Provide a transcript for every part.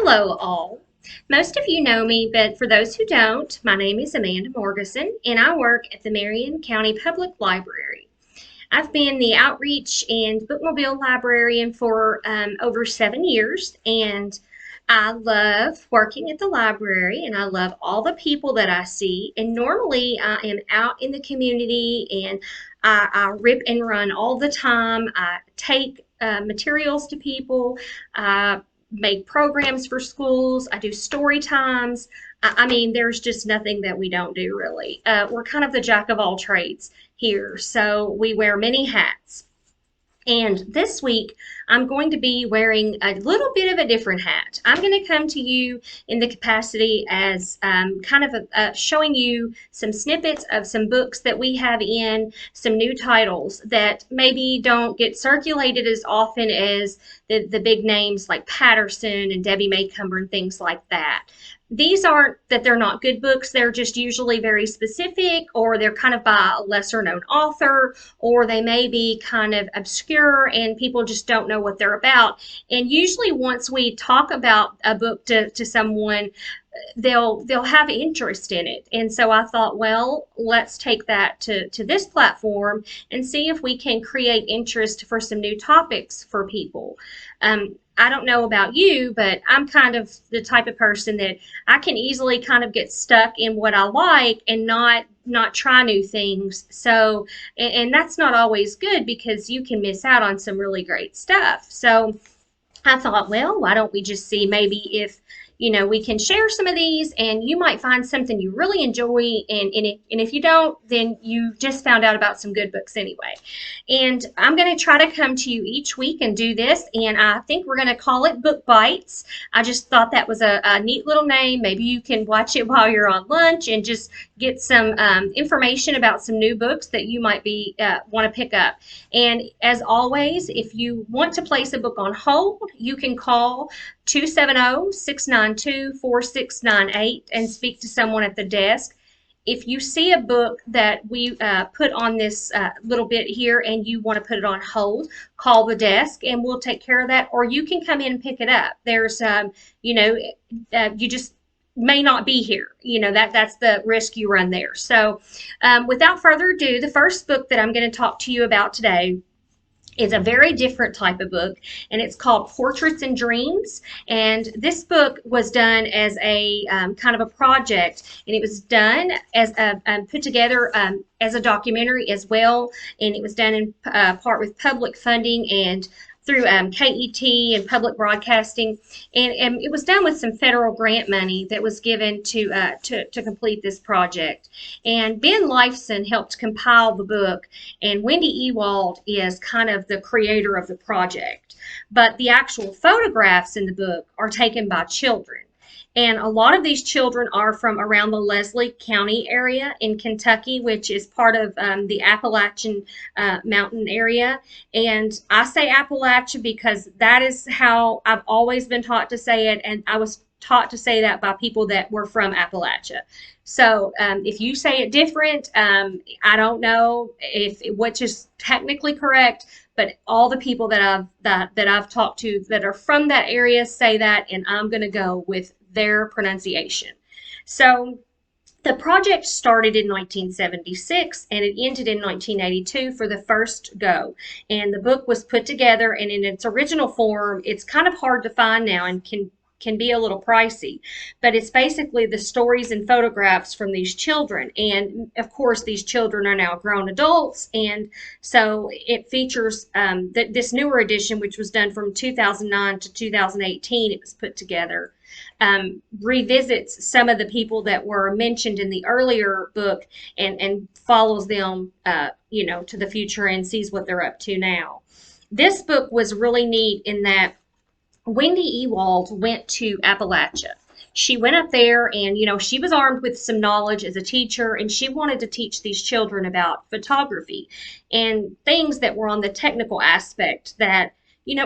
Hello, all. Most of you know me, but for those who don't, my name is Amanda Morgeson, and I work at the Marion County Public Library. I've been the outreach and bookmobile librarian for over 7 years, and I love working at the library and I love all the people that I see. And normally I am out in the community and I rip and run all the time. I take materials to people. I make programs for schools. I do story times. I mean, there's just nothing that we don't do really. We're kind of the jack of all trades here. So we wear many hats. And this week, I'm going to be wearing a little bit of a different hat. I'm going to come to you in the capacity as showing you some snippets of some books that we have in, some new titles that maybe don't get circulated as often as the big names like Patterson and Debbie Maycumber and things like that. These aren't that they're not good books, they're just usually very specific, or they're kind of by a lesser known author, or they may be kind of obscure and people just don't know what they're about. And usually once we talk about a book to someone, they'll have interest in it. And so I thought, well, let's take that to this platform and see if we can create interest for some new topics for people. I don't know about you, but I'm kind of the type of person that I can easily kind of get stuck in what I like and not try new things. So, and that's not always good because you can miss out on some really great stuff. So I thought, well, why don't we just see maybe if we can share some of these and you might find something you really enjoy. And if you don't, then you just found out about some good books anyway. And I'm going to try to come to you each week and do this. And I think we're going to call it Book Bites. I just thought that was a neat little name. Maybe you can watch it while you're on lunch and just get some information about some new books that you might be want to pick up. And as always, if you want to place a book on hold, you can call 270-692-4698 and speak to someone at the desk. If you see a book that we put on this little bit here and you want to put it on hold, call the desk and we'll take care of that. Or you can come in and pick it up. There's, you just may not be here. That's the risk you run there. So without further ado, the first book that I'm going to talk to you about today is a very different type of book, and it's called Portraits and Dreams. And this book was done as a kind of a project, and it was done as put together as a documentary as well, and it was done in part with public funding and through KET and public broadcasting, and it was done with some federal grant money that was given to complete this project. And Ben Lifeson helped compile the book, and Wendy Ewald is kind of the creator of the project. But the actual photographs in the book are taken by children. And a lot of these children are from around the Leslie County area in Kentucky, which is part of the Appalachian mountain area. And I say Appalachia because that is how I've always been taught to say it. And I was taught to say that by people that were from Appalachia. So if you say it different, I don't know if which is technically correct, but all the people that I've talked to that are from that area say that, and I'm going to go with their pronunciation. So the project started in 1976 and it ended in 1982 for the first go. And the book was put together, and in its original form, it's kind of hard to find now and can be a little pricey, but it's basically the stories and photographs from these children. And of course, these children are now grown adults, and so it features this newer edition, which was done from 2009 to 2018. It was put together. Revisits some of the people that were mentioned in the earlier book and follows them, to the future and sees what they're up to now. This book was really neat in that Wendy Ewald went to Appalachia. She went up there and, she was armed with some knowledge as a teacher, and she wanted to teach these children about photography and things that were on the technical aspect that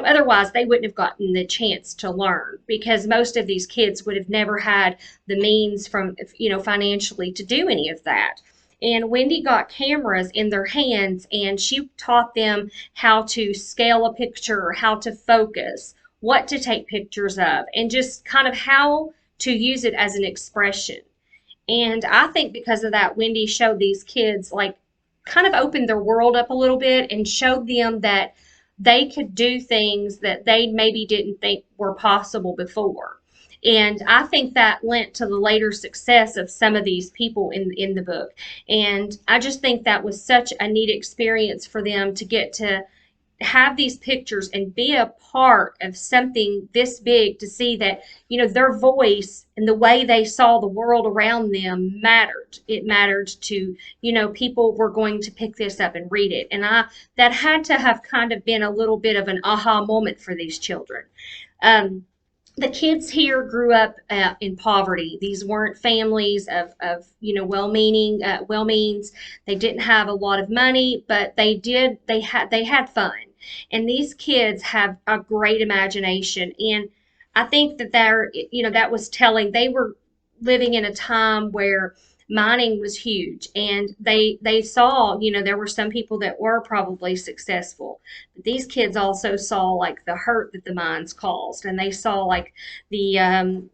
otherwise they wouldn't have gotten the chance to learn, because most of these kids would have never had the means from, financially to do any of that. And Wendy got cameras in their hands and she taught them how to scale a picture, how to focus, what to take pictures of, and just kind of how to use it as an expression. And I think because of that, Wendy showed these kids, like, kind of opened their world up a little bit and showed them that they could do things that they maybe didn't think were possible before. And I think that lent to the later success of some of these people in the book. And I just think that was such a neat experience for them to get to have these pictures and be a part of something this big, to see that, their voice and the way they saw the world around them mattered. It mattered to, people were going to pick this up and read it. And that had to have kind of been a little bit of an aha moment for these children. The kids here grew up in poverty. These weren't families of well-means. They didn't have a lot of money, but they had fun. And these kids have a great imagination. And I think that that was telling. They were living in a time where mining was huge, and they saw, there were some people that were probably successful, but these kids also saw, like, the hurt that the mines caused, and they saw, like, the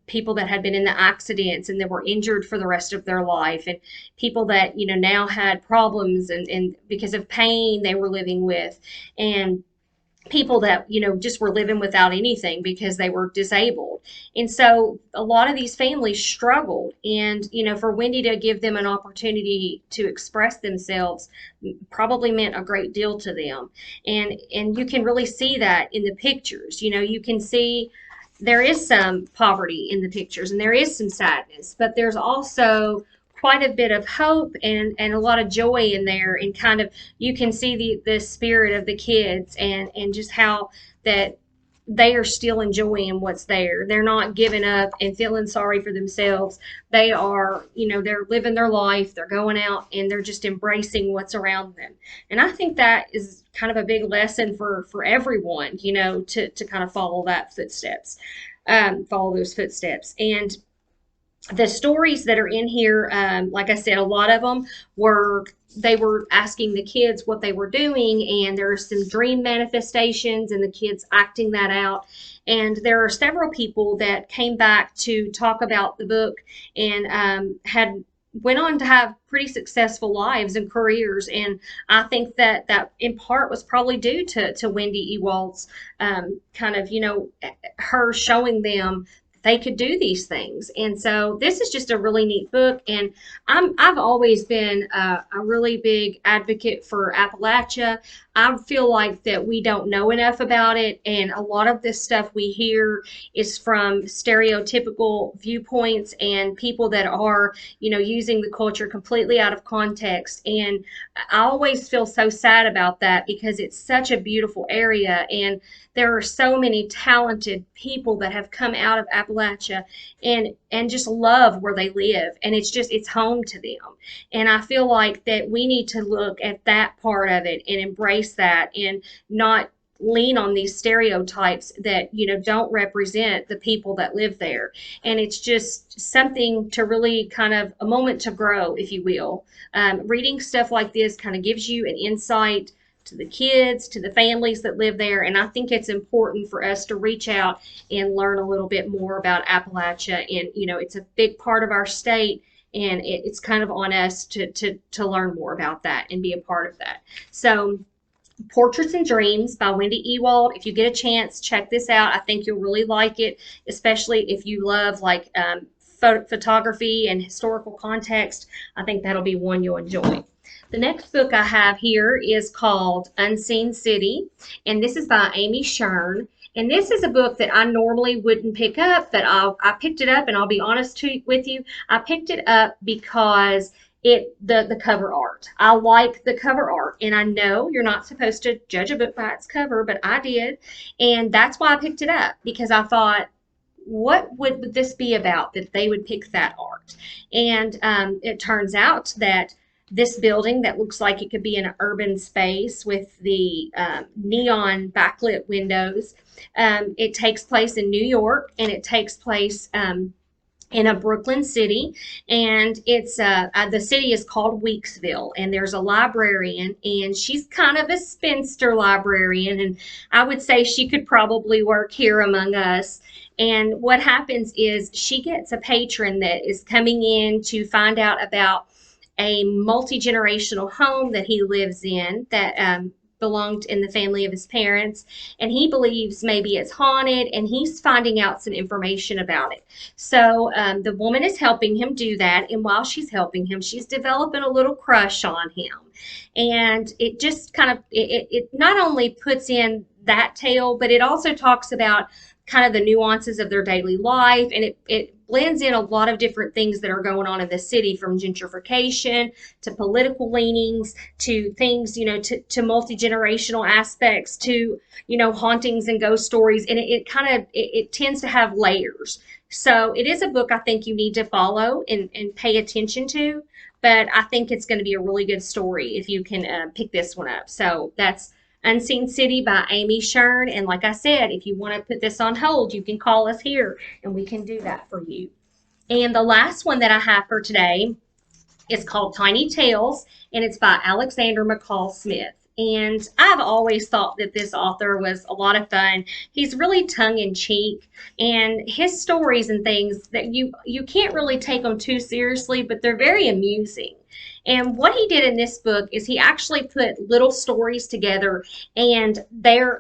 people that had been in the accidents and that were injured for the rest of their life, and people that now had problems and because of pain they were living with, and people that just were living without anything because they were disabled. And so a lot of these families struggled, and for Wendy to give them an opportunity to express themselves probably meant a great deal to them. And you can really see that in the pictures. You can see there is some poverty in the pictures, and there is some sadness, but there's also quite a bit of hope and a lot of joy in there, and kind of you can see the spirit of the kids, and just how that they are still enjoying what's there. They're not giving up and feeling sorry for themselves. They are, they're living their life. They're going out and they're just embracing what's around them. And I think that is kind of a big lesson for everyone, to kind of follow those footsteps. And the stories that are in here, like I said, a lot of them they were asking the kids what they were doing, and there are some dream manifestations and the kids acting that out. And there are several people that came back to talk about the book, and had went on to have pretty successful lives and careers. And I think that in part was probably due to Wendy Ewald's kind of, her showing them they could do these things. And so this is just a really neat book. And I've always been a really big advocate for Appalachia. I feel like that we don't know enough about it. And a lot of this stuff we hear is from stereotypical viewpoints and people that are, using the culture completely out of context. And I always feel so sad about that, because it's such a beautiful area. And there are so many talented people that have come out of Appalachia and just love where they live, and it's home to them. And I feel like that we need to look at that part of it and embrace that, and not lean on these stereotypes that don't represent the people that live there. And it's just something to really kind of a moment to grow, if you will. Reading stuff like this kind of gives you an insight to the kids, to the families that live there. And I think it's important for us to reach out and learn a little bit more about Appalachia. And, it's a big part of our state, and it's kind of on us to learn more about that and be a part of that. So Portraits and Dreams by Wendy Ewald. If you get a chance, check this out. I think you'll really like it, especially if you love like photography and historical context. I think that'll be one you'll enjoy. The next book I have here is called Unseen City, and this is by Amy Shern. And this is a book that I normally wouldn't pick up, but I picked it up, and I'll be honest with you, I picked it up because the cover art. I like the cover art, and I know you're not supposed to judge a book by its cover, but I did, and that's why I picked it up, because I thought, what would this be about that they would pick that art? And it turns out that this building that looks like it could be an urban space with the neon backlit windows, it takes place in New York, and it takes place in a Brooklyn city, and it's the city is called Weeksville, and there's a librarian, and she's kind of a spinster librarian, and I would say she could probably work here among us. And what happens is she gets a patron that is coming in to find out about a multi-generational home that he lives in that belonged in the family of his parents, and he believes maybe it's haunted, and he's finding out some information about it. So the woman is helping him do that, and while she's helping him, she's developing a little crush on him. And it just kind of it not only puts in that tale, but it also talks about kind of the nuances of their daily life, and it blends in a lot of different things that are going on in the city, from gentrification to political leanings to things, to multi-generational aspects to, hauntings and ghost stories. And it kind of, it tends to have layers. So it is a book I think you need to follow and pay attention to, but I think it's going to be a really good story if you can pick this one up. So that's Unseen City by Amy Shern. And like I said, if you want to put this on hold, you can call us here and we can do that for you. And the last one that I have for today is called Tiny Tales, and it's by Alexander McCall Smith. And I've always thought that this author was a lot of fun. He's really tongue in cheek, and his stories and things that you can't really take them too seriously, but they're very amusing. And what he did in this book is he actually put little stories together, and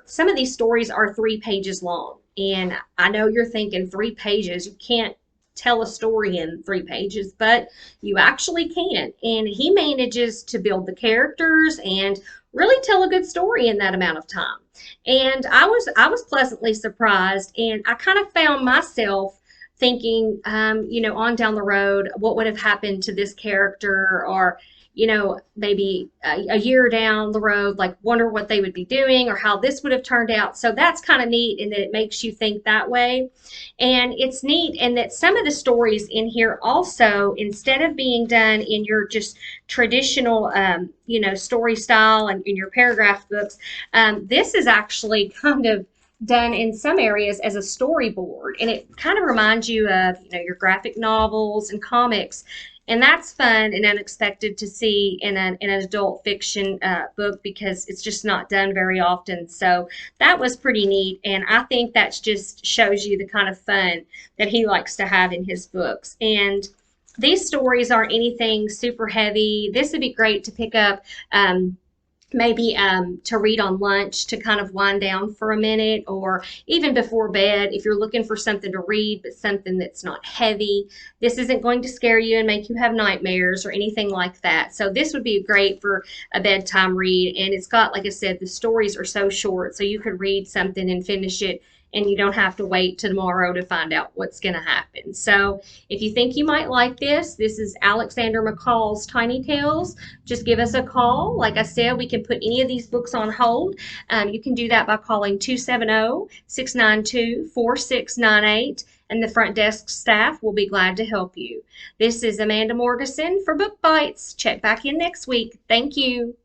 some of these stories are 3 pages long. And I know you're thinking 3 pages, you can't tell a story in 3 pages, but you actually can. And he manages to build the characters and really tell a good story in that amount of time. And I was pleasantly surprised, and I kind of found myself thinking, on down the road, what would have happened to this character, or, maybe a year down the road, like wonder what they would be doing or how this would have turned out. So that's kind of neat in that it makes you think that way. And it's neat in that some of the stories in here also, instead of being done in your just traditional, story style and in your paragraph books, this is actually kind of done in some areas as a storyboard, and it kind of reminds you of your graphic novels and comics, and that's fun and unexpected to see in an adult fiction book, because it's just not done very often. So that was pretty neat, and I think that just shows you the kind of fun that he likes to have in his books. And these stories aren't anything super heavy. This would be great to pick up maybe to read on lunch, to kind of wind down for a minute, or even before bed if you're looking for something to read, but something that's not heavy. This isn't going to scare you and make you have nightmares or anything like that. So this would be great for a bedtime read. And it's got, like I said, the stories are so short, so you could read something and finish it, and you don't have to wait till tomorrow to find out what's going to happen. So if you think you might like this is Alexander McCall's Tiny Tales. Just give us a call. Like I said, we can put any of these books on hold. You can do that by calling 270-692-4698, and the front desk staff will be glad to help you. This is Amanda Morgeson for Book Bites. Check back in next week. Thank you.